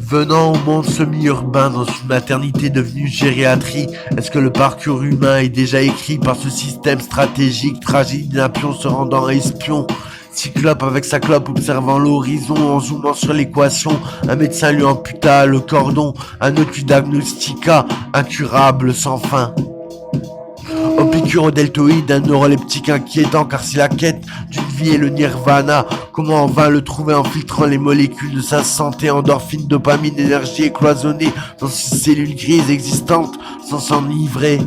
Venant au monde semi-urbain dans une maternité devenue gériatrie, est-ce que le parcours humain est déjà écrit par ce système stratégique, tragique d'un pion se rendant espion? Cyclope avec sa clope observant l'horizon en zoomant sur l'équation, un médecin lui amputa le cordon, un autre lui diagnostica, incurable sans fin. Au piqûre deltoïde, un neuroleptique inquiétant, car si la quête d'une vie est le nirvana, comment en vain le trouver en filtrant les molécules de sa santé, endorphine, dopamine, énergie cloisonnée dans ces cellules grises existantes sans s'enivrer.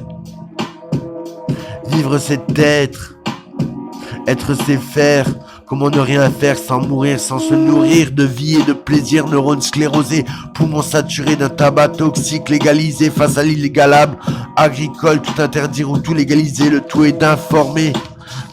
Vivre c'est être c'est faire. Comment ne rien faire sans mourir, sans se nourrir de vie et de plaisir, neurones sclérosés, poumons saturés d'un tabac toxique légalisé face à l'illégalable, agricole, tout interdire ou tout légaliser, le tout est d'informer.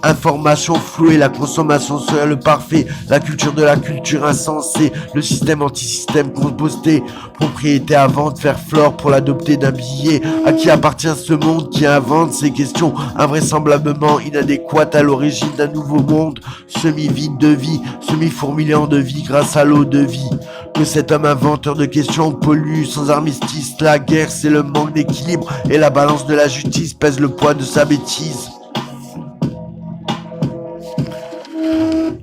Information flouée, la consommation serait le parfait, la culture de la culture insensée, le système anti-système composté, propriété à vendre, faire flore pour l'adopter d'un billet. À qui appartient ce monde qui invente ces questions invraisemblablement inadéquates à l'origine d'un nouveau monde, semi-vide de vie, semi-fourmillant de vie grâce à l'eau de vie. Que cet homme inventeur de questions pollue sans armistice, la guerre c'est le manque d'équilibre et la balance de la justice pèse le poids de sa bêtise.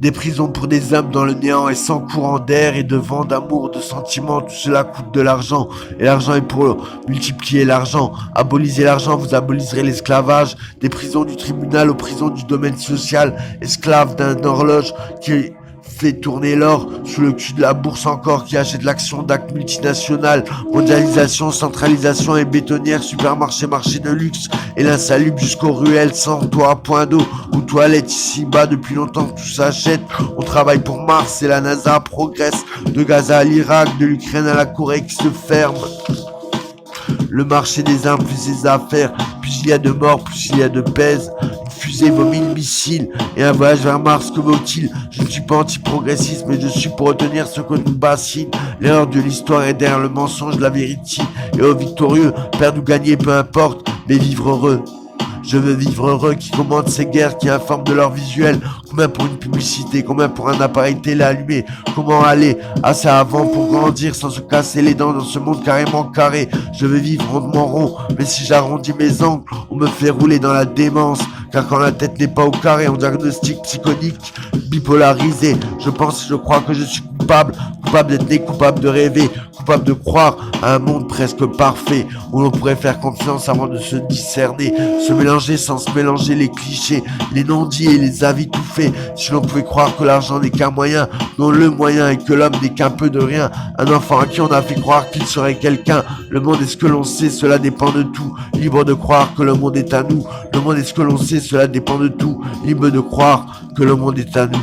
Des prisons pour des âmes dans le néant et sans courant d'air et de vent, d'amour, de sentiments, tout cela coûte de l'argent. Et l'argent est pour multiplier l'argent. Abolissez l'argent, vous aboliserez l'esclavage. Des prisons du tribunal aux prisons du domaine social. Esclave d'un horloge qui fait tourner l'or sous le cul de la bourse encore, qui achète l'action d'actes multinationales, mondialisation, centralisation et bétonnière, supermarché, marché de luxe et l'insalubre jusqu'aux ruelles sans toit, point d'eau ou toilette ici-bas. Depuis longtemps tout s'achète, on travaille pour Mars et la NASA progresse, de Gaza à l'Irak, de l'Ukraine à la Corée qui se ferme. Le marché des armes plus ses affaires, plus il y a de morts, plus il y a de pèse. Fusée vaut 1000 missiles et un voyage vers Mars que vaut-il? Je ne suis pas anti-progressiste mais je suis pour retenir ce que nous bassine. L'erreur de l'histoire est derrière le mensonge, la vérité. Et aux victorieux, perdre ou gagner peu importe, mais vivre heureux. Je veux vivre heureux, qui commande ces guerres, qui informent de leur visuel. Combien pour une publicité, combien pour un appareil télé allumé? Comment aller assez avant pour grandir sans se casser les dents dans ce monde carrément carré? Je veux vivre rondement rond, mais si j'arrondis mes angles, on me fait rouler dans la démence. Car quand la tête n'est pas au carré, on diagnostic psychonique, bipolarisé. Je pense, je crois que je suis coupable d'être né, coupable de rêver, coupable de croire à un monde presque parfait, où l'on pourrait faire confiance avant de se discerner, se mélanger sans se mélanger les clichés, les non-dits et les avis tout faits. Si l'on pouvait croire que l'argent n'est qu'un moyen, non le moyen, et que l'homme n'est qu'un peu de rien, un enfant à qui on a fait croire qu'il serait quelqu'un. Le monde est ce que l'on sait, cela dépend de tout, libre de croire que le monde est à nous. Le monde est ce que l'on sait, cela dépend de tout, libre de croire que le monde est à nous.